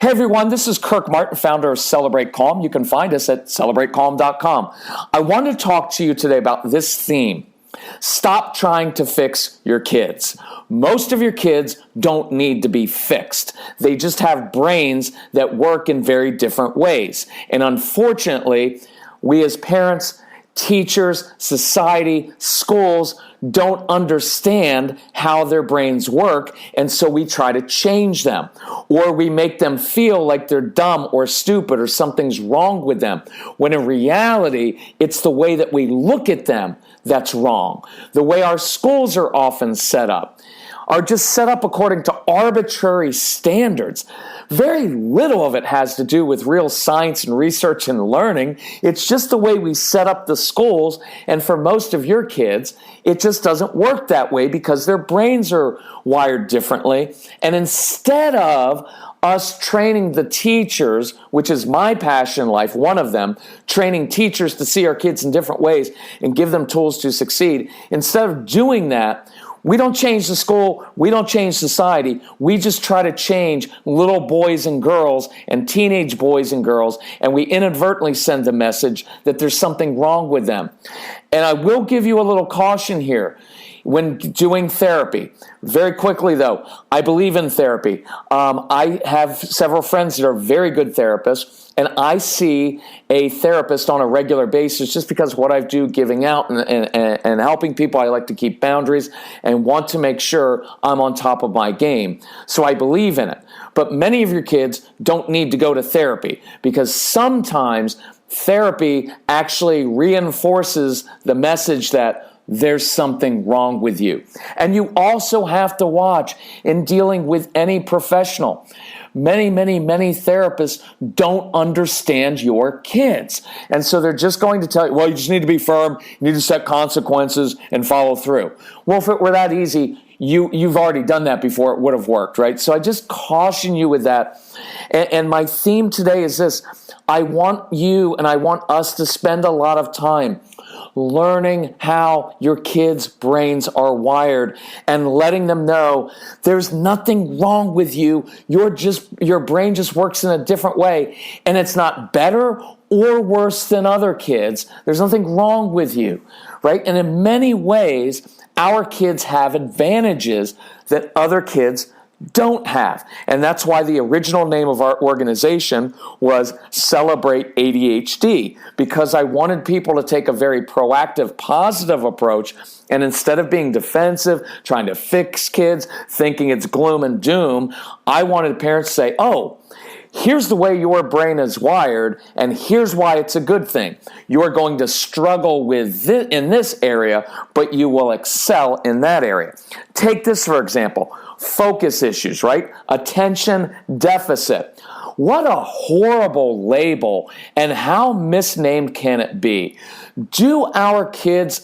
Hey everyone, this is Kirk Martin, founder of Celebrate Calm. You can find us at celebratecalm.com. I want to talk to you today about this theme. Stop trying to fix your kids. Most of your kids don't need to be fixed. They just have brains that work in very different ways. And unfortunately, we as parents, teachers, society, schools don't understand how their brains work, and so we try to change them. Or we make them feel like they're dumb or stupid or something's wrong with them, when in reality, it's the way that we look at them that's wrong. The way our schools are often set up are just set up according to arbitrary standards. Very little of it has to do with real science and research and learning. It's just the way we set up the schools, and for most of your kids, it just doesn't work that way because their brains are wired differently. And instead of us training the teachers, which is my passion in life, one of them, training teachers to see our kids in different ways and give them tools to succeed, instead of doing that, we don't change the school, we don't change society, we just try to change little boys and girls and teenage boys and girls, and we inadvertently send the message that there's something wrong with them. And I will give you a little caution here when doing therapy. Very quickly though, I believe in therapy. I have several friends that are very good therapists, and I see a therapist on a regular basis just because of what I do giving out and helping people. I like to keep boundaries and want to make sure I'm on top of my game. So I believe in it. But many of your kids don't need to go to therapy because sometimes therapy actually reinforces the message that there's something wrong with you. And you also have to watch in dealing with any professional. Many therapists don't understand your kids. And so they're just going to tell you, well, you just need to be firm, you need to set consequences and follow through. Well, if it were that easy, you've already done that before, it would have worked, right? So I just caution you with that. And my theme today is this. I want you and I want us to spend a lot of time learning how your kids' brains are wired and letting them know there's nothing wrong with you. Your brain just works in a different way, and it's not better or worse than other kids. There's nothing wrong with you, right? And in many ways, our kids have advantages that other kids don't have. And that's why the original name of our organization was Celebrate ADHD, because I wanted people to take a very proactive, positive approach, and instead of being defensive, trying to fix kids, thinking it's gloom and doom, I wanted parents to say, oh, here's the way your brain is wired, and here's why it's a good thing. You're going to struggle with this, in this area, but you will excel in that area. Take this, for example, focus issues, right? Attention deficit. What a horrible label, and how misnamed can it be? Do our kids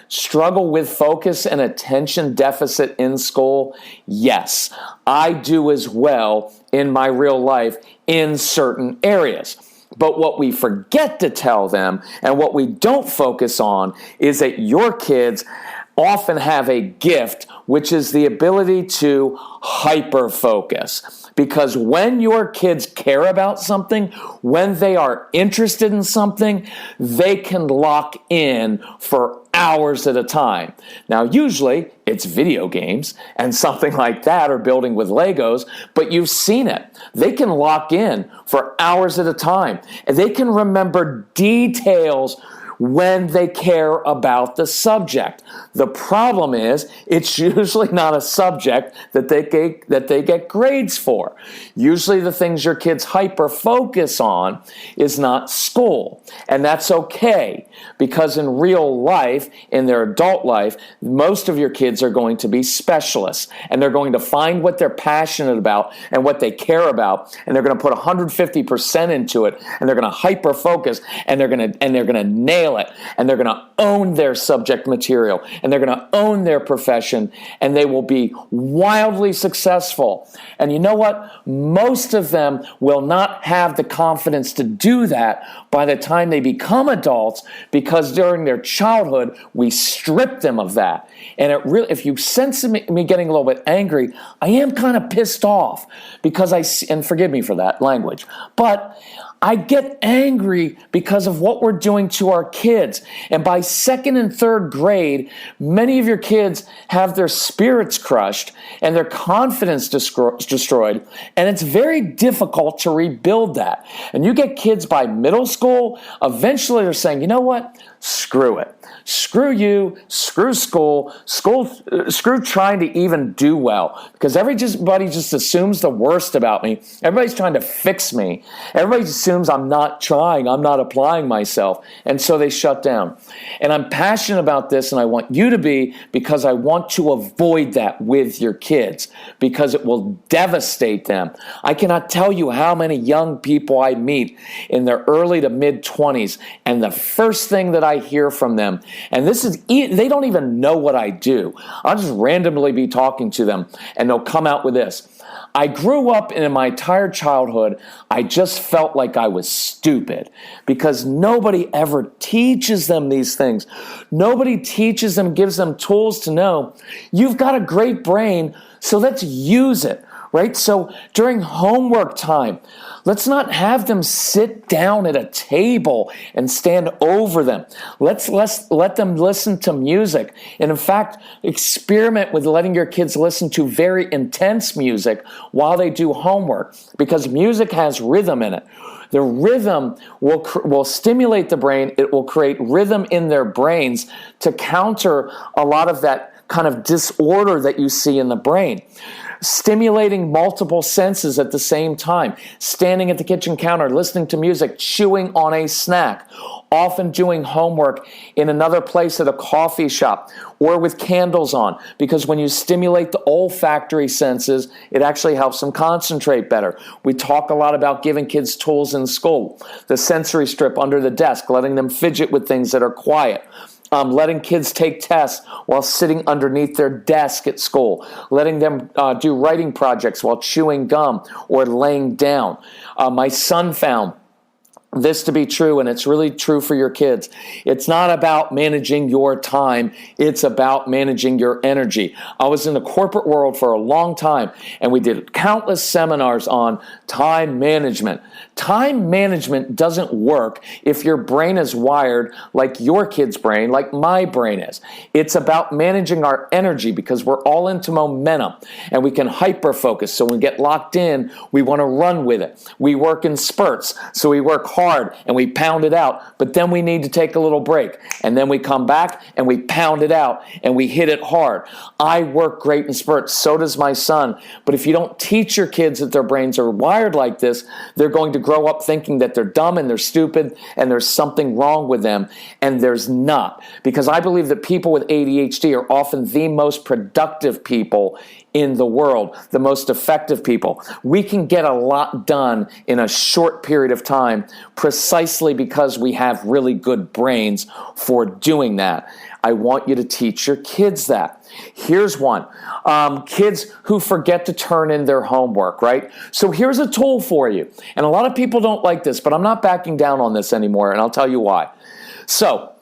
struggle with focus and attention deficit in school? Yes, I do as well in my real life in certain areas. But what we forget to tell them and what we don't focus on is that your kids often have a gift, which is the ability to hyper-focus. Because when your kids care about something, when they are interested in something, they can lock in for hours at a time. Now, usually it's video games and something like that, or building with Legos, but you've seen it. They can lock in for hours at a time, and they can remember details when they care about the subject. The problem is, it's usually not a subject that they get grades for. Usually the things your kids hyper-focus on is not school. And that's okay, because in real life, in their adult life, most of your kids are going to be specialists, and they're going to find what they're passionate about and what they care about, and they're going to put 150% into it, and they're going to hyper-focus, and they're going to nail nail it, and they're going to own their subject material, and they're going to own their profession, and they will be wildly successful. And you know what? Most of them will not have the confidence to do that by the time they become adults, because during their childhood, we strip them of that. And it really, if you sense me getting a little bit angry, I am kind of pissed off because and forgive me for that language, but I get angry because of what we're doing to our kids. And by second and third grade, many of your kids have their spirits crushed and their confidence destroyed. And it's very difficult to rebuild that. And you get kids by middle school, eventually they're saying, you know what? Screw it. Screw you, screw school, screw trying to even do well. Because everybody just assumes the worst about me. Everybody's trying to fix me. Everybody assumes I'm not trying, I'm not applying myself. And so they shut down. And I'm passionate about this, and I want you to be, because I want to avoid that with your kids, because it will devastate them. I cannot tell you how many young people I meet in their early to mid-20s, and the first thing that I hear from them, and they don't even know what I do. I'll just randomly be talking to them, and they'll come out with this. I grew up, and in my entire childhood, I just felt like I was stupid because nobody ever teaches them these things. Nobody teaches them, gives them tools to know, you've got a great brain, so let's use it. Right? So during homework time, let's not have them sit down at a table and stand over them. Let's let them listen to music. And in fact, experiment with letting your kids listen to very intense music while they do homework, because music has rhythm in it. The rhythm will stimulate the brain. It will create rhythm in their brains to counter a lot of that kind of disorder that you see in the brain. Stimulating multiple senses at the same time, standing at the kitchen counter, listening to music, chewing on a snack, often doing homework in another place at a coffee shop or with candles on, because when you stimulate the olfactory senses, it actually helps them concentrate better. We talk a lot about giving kids tools in school, the sensory strip under the desk, letting them fidget with things that are quiet. Letting kids take tests while sitting underneath their desk at school, letting them do writing projects while chewing gum or laying down. My son found this to be true, and it's really true for your kids. It's not about managing your time. It's about managing your energy. I was in the corporate world for a long time, and we did countless seminars on time management. Time management doesn't work if your brain is wired like your kid's brain, like my brain is. It's about managing our energy, because we're all into momentum, and we can hyper-focus. So when we get locked in, we want to run with it. We work in spurts, so we work hard and we pound it out, but then we need to take a little break, and then we come back and we pound it out and we hit it hard. I work great in spurts, so does my son, but if you don't teach your kids that their brains are wired like this, they're going to grow up thinking that they're dumb and they're stupid and there's something wrong with them, and there's not, because I believe that people with ADHD are often the most productive people in the world, the most effective people. We can get a lot done in a short period of time precisely because we have really good brains for doing that. I want you to teach your kids that. Here's one. Kids who forget to turn in their homework, right? So here's a tool for you. And a lot of people don't like this, but I'm not backing down on this anymore, and I'll tell you why. So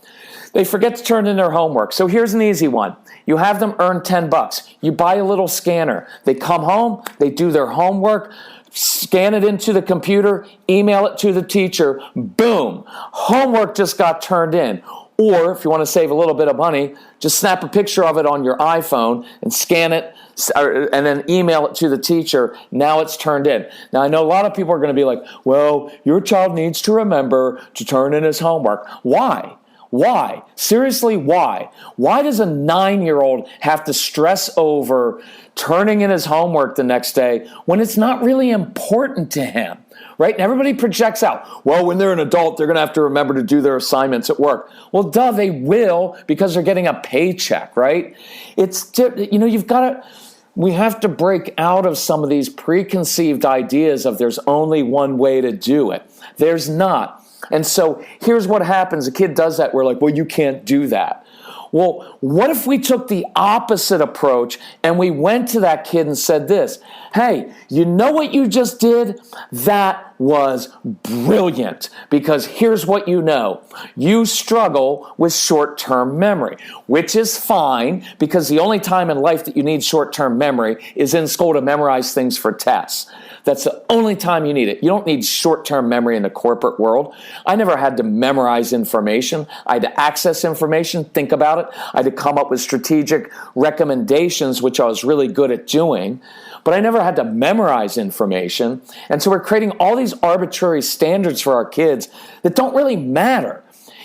they forget to turn in their homework. So here's an easy one. You have them earn $10. You buy a little scanner. They come home, they do their homework, scan it into the computer, email it to the teacher, boom, homework just got turned in. Or if you want to save a little bit of money, just snap a picture of it on your iPhone and scan it and then email it to the teacher. Now it's turned in. Now I know a lot of people are going to be like, well, your child needs to remember to turn in his homework. Why? Why? Seriously, why? Why does a 9-year-old have to stress over turning in his homework the next day when it's not really important to him? Right? And everybody projects out, well, when they're an adult, they're going to have to remember to do their assignments at work. Well, duh, they will, because they're getting a paycheck, right? We have to break out of some of these preconceived ideas of there's only one way to do it. There's not. And so here's what happens. A kid does that. We're like, well, you can't do that. Well, what if we took the opposite approach and we went to that kid and said this, hey, you know what you just did? That was brilliant, because here's what you know. You struggle with short-term memory, which is fine, because the only time in life that you need short-term memory is in school to memorize things for tests. That's the only time you need it. You don't need short-term memory in the corporate world. I never had to memorize information. I had to access information, think about it. I had to come up with strategic recommendations, which I was really good at doing. But I never had to memorize information. And so we're creating all these arbitrary standards for our kids that don't really matter.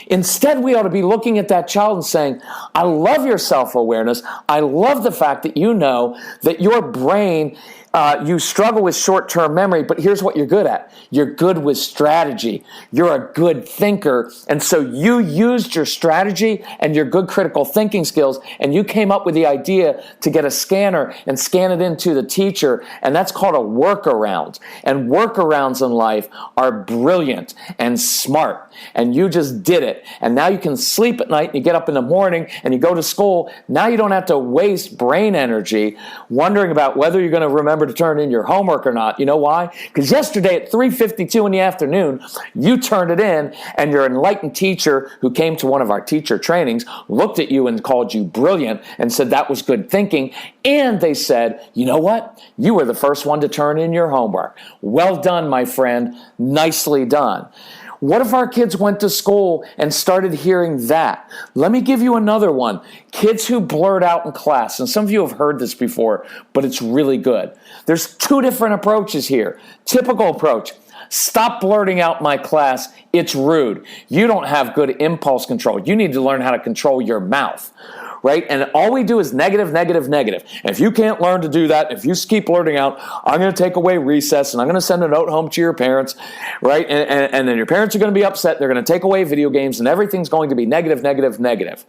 Instead, we ought to be looking at that child and saying, I love your self-awareness. I love the fact that you know that your brain, you struggle with short-term memory, but here's what you're good at. You're good with strategy. You're a good thinker. And so you used your strategy and your good critical thinking skills, and you came up with the idea to get a scanner and scan it into the teacher, and that's called a workaround. And workarounds in life are brilliant and smart, and you just did it. And now you can sleep at night, and you get up in the morning, and you go to school. Now you don't have to waste brain energy wondering about whether you're going to remember to turn in your homework or not. You know why? Because yesterday at 3:52 in the afternoon, you turned it in, and your enlightened teacher who came to one of our teacher trainings looked at you and called you brilliant and said that was good thinking. And they said, you know what? You were the first one to turn in your homework. Well done, my friend. Nicely done. What if our kids went to school and started hearing that? Let me give you another one. Kids who blurt out in class. And some of you have heard this before, but it's really good. There's two different approaches here. Typical approach. Stop blurting out in my class. It's rude. You don't have good impulse control. You need to learn how to control your mouth. Right? And all we do is negative, negative, negative. And if you can't learn to do that, if you keep blurting out, I'm going to take away recess and I'm going to send a note home to your parents, right? And then your parents are going to be upset. They're going to take away video games and everything's going to be negative, negative, negative.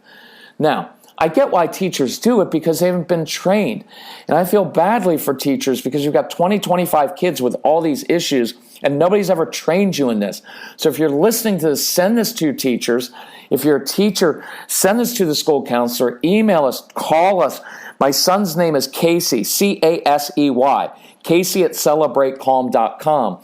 Now, I get why teachers do it, because they haven't been trained. And I feel badly for teachers because you've got 20, 25 kids with all these issues and nobody's ever trained you in this. So if you're listening to this, send this to your teachers. If you're a teacher, send this to the school counselor, email us, call us. My son's name is Casey, C-A-S-E-Y, Casey at celebratecalm.com.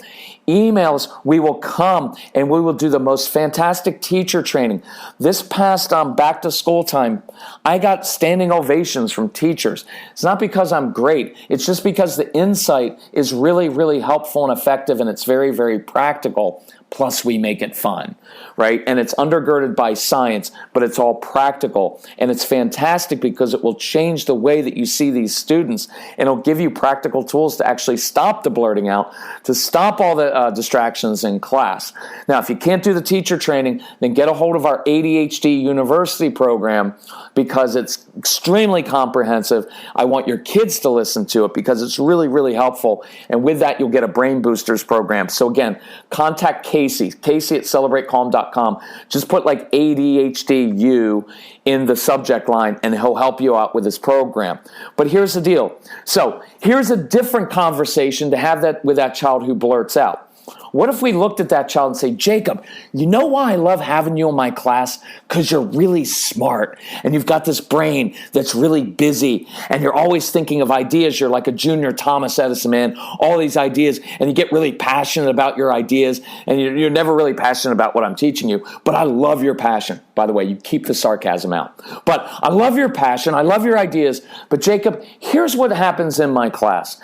Email us. We will come and we will do the most fantastic teacher training. This past back to school time, I got standing ovations from teachers. It's not because I'm great. It's just because the insight is really, really helpful and effective, and it's very, very practical. Plus, we make it fun, right? And it's undergirded by science, but it's all practical. And it's fantastic because it will change the way that you see these students, and it'll give you practical tools to actually stop the blurting out, to stop all the distractions in class. Now, if you can't do the teacher training, then get a hold of our ADHD University program, because it's extremely comprehensive. I want your kids to listen to it because it's really, really helpful. And with that, you'll get a Brain Boosters program. So again, contact Casey at celebratecalm.com. Just put like ADHDU in the subject line and he'll help you out with this program. But here's the deal. So here's a different conversation to have that with that child who blurts out. What if we looked at that child and say, Jacob, you know why I love having you in my class? Because you're really smart and you've got this brain that's really busy and you're always thinking of ideas. You're like a junior Thomas Edison, man, all these ideas, and you get really passionate about your ideas, and you're never really passionate about what I'm teaching you, but I love your passion. By the way, you keep the sarcasm out. But I love your passion. I love your ideas. But Jacob, here's what happens in my class.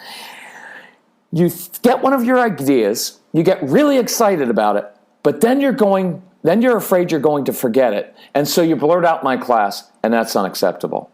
You get one of your ideas, you get really excited about it, but then you're afraid you're going to forget it. And so you blurt out my class, and that's unacceptable.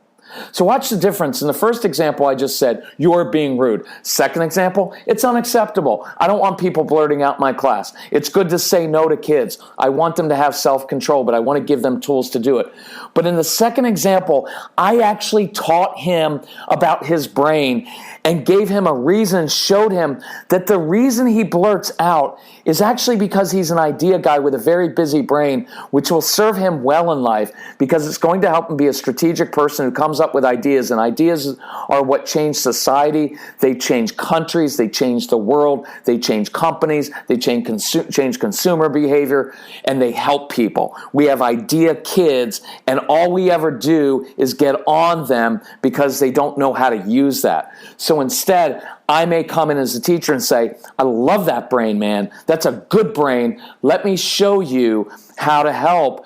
So watch the difference. In the first example, I just said, you're being rude. Second example, it's unacceptable. I don't want people blurting out my class. It's good to say no to kids. I want them to have self-control, but I want to give them tools to do it. But in the second example, I actually taught him about his brain and gave him a reason, showed him that the reason he blurts out is actually because he's an idea guy with a very busy brain, which will serve him well in life because it's going to help him be a strategic person who comes up with ideas, and ideas are what change society. They change countries, they change the world, they change companies, they change consumer behavior, and they help people. We have idea kids, and all we ever do is get on them because they don't know how to use that. So instead, I may come in as a teacher and say, I love that brain, man. That's a good brain. Let me show you how to help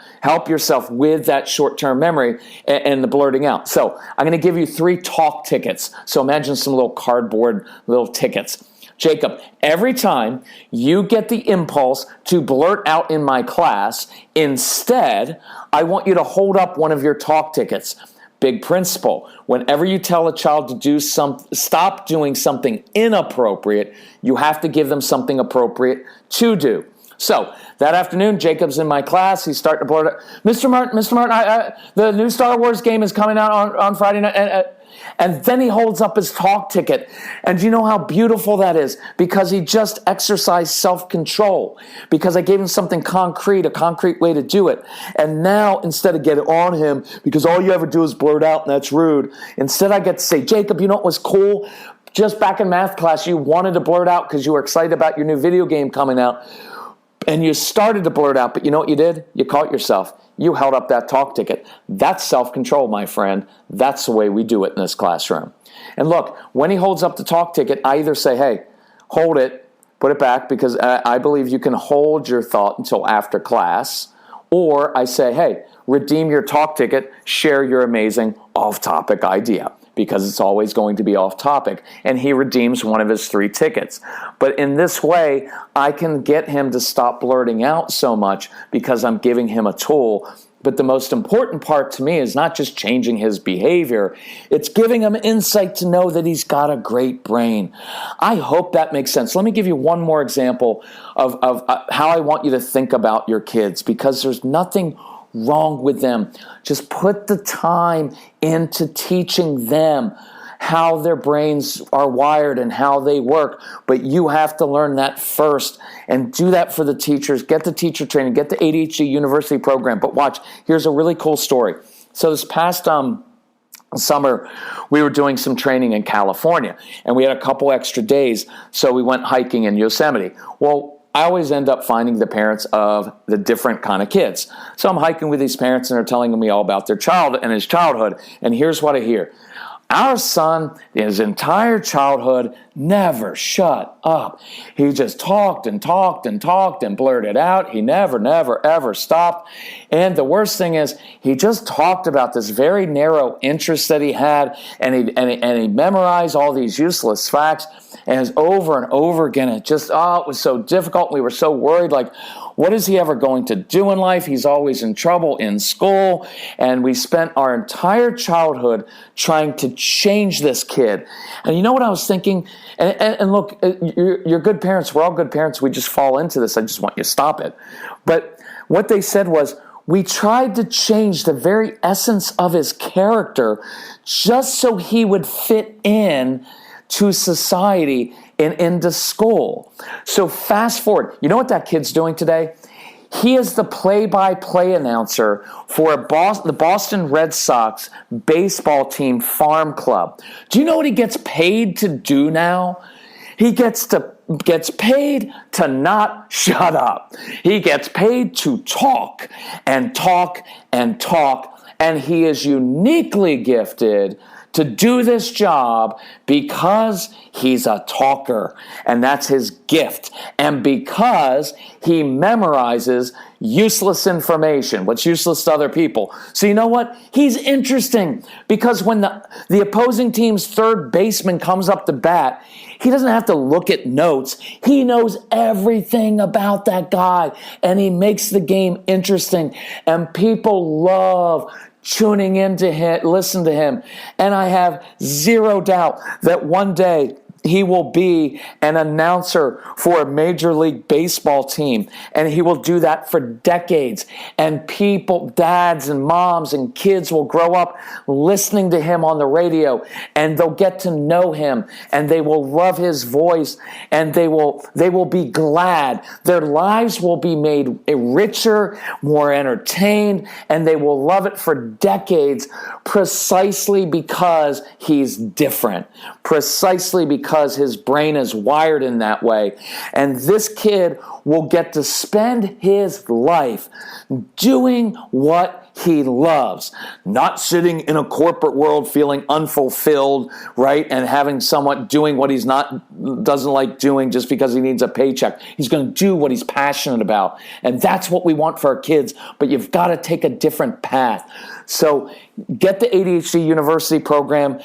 yourself with that short-term memory and the blurting out. So I'm going to give you 3 talk tickets. So imagine some little cardboard little tickets. Jacob, every time you get the impulse to blurt out in my class, instead, I want you to hold up one of your talk tickets. Big principle. Whenever you tell a child to stop doing something inappropriate, you have to give them something appropriate to do. So that afternoon, Jacob's in my class. He's starting to blurt out, Mr. Martin, the new Star Wars game is coming out on Friday night. And then he holds up his talk ticket. And do you know how beautiful that is? Because he just exercised self-control. Because I gave him something concrete, a concrete way to do it. And now, instead of getting on him, because all you ever do is blurt out, and that's rude, instead I get to say, Jacob, you know what was cool? Just back in math class, you wanted to blurt out because you were excited about your new video game coming out. And you started to blurt out, but you know what you did? You caught yourself. You held up that talk ticket. That's self-control, my friend. That's the way we do it in this classroom. And look, when he holds up the talk ticket, I either say, hey, hold it, put it back, because I believe you can hold your thought until after class. Or I say, hey, redeem your talk ticket, share your amazing off-topic idea, because it's always going to be off topic. And he redeems one of his 3 tickets. But in this way, I can get him to stop blurting out so much because I'm giving him a tool. But the most important part to me is not just changing his behavior, it's giving him insight to know that he's got a great brain. I hope that makes sense. Let me give you one more example of how I want you to think about your kids, because there's nothing wrong with them. Just put the time into teaching them how their brains are wired and how they work. But you have to learn that first and do that for the teachers. Get the teacher training, get the ADHD University program. But watch, here's a really cool story. So this past summer, we were doing some training in California, and we had a couple extra days, so we went hiking in Yosemite. Well, I always end up finding the parents of the different kind of kids. So I'm hiking with these parents, and they're telling me all about their child and his childhood. And here's what I hear. Our son, his entire childhood, never shut up. He just talked and talked and talked and blurted out. He never, ever stopped. And the worst thing is, he just talked about this very narrow interest that he had, and he memorized all these useless facts. And it's over and over again. It was so difficult. We were so worried, like, what is he ever going to do in life? He's always in trouble in school. And we spent our entire childhood trying to change this kid. And you know what I was thinking? And look, you're good parents. We're all good parents. We just fall into this. I just want you to stop it. But what they said was, we tried to change the very essence of his character just so he would fit in to society and into school. So fast forward. You know what that kid's doing today? He is the play-by-play announcer for the Boston Red Sox baseball team farm club. Do you know what he gets paid to do now? He gets paid to not shut up. He gets paid to talk and talk and talk, and he is uniquely gifted to do this job because he's a talker, and that's his gift, and because he memorizes useless information, what's useless to other people. So you know what? He's interesting, because when the opposing team's third baseman comes up to bat, he doesn't have to look at notes. He knows everything about that guy, and he makes the game interesting, and people love tuning into him, listen to him. And I have zero doubt that one day he will be an announcer for a Major League Baseball team, and he will do that for decades. And people, dads and moms and kids will grow up listening to him on the radio, and they'll get to know him, and they will love his voice, and they will be glad. Their lives will be made richer, more entertained, and they will love it for decades, precisely because he's different, precisely because his brain is wired in that way. And this kid will get to spend his life doing what he loves, not sitting in a corporate world feeling unfulfilled, right? And having someone doing what doesn't like doing just because he needs a paycheck. He's going to do what he's passionate about. And that's what we want for our kids, but you've got to take a different path. So get the ADHD University program.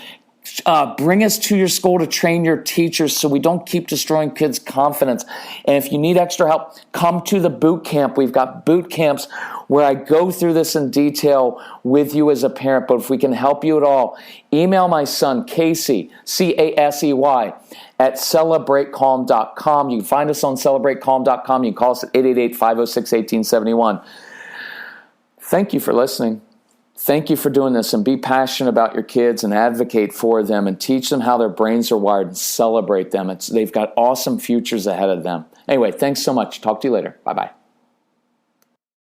Bring us to your school to train your teachers so we don't keep destroying kids' confidence. And if you need extra help, come to the boot camp. We've got boot camps where I go through this in detail with you as a parent. But if we can help you at all, email my son, Casey, Casey, at celebratecalm.com. You can find us on celebratecalm.com. You can call us at 888-506-1871. Thank you for listening. Thank you for doing this, and be passionate about your kids and advocate for them and teach them how their brains are wired and celebrate them. They've got awesome futures ahead of them. Anyway, thanks so much. Talk to you later. Bye-bye.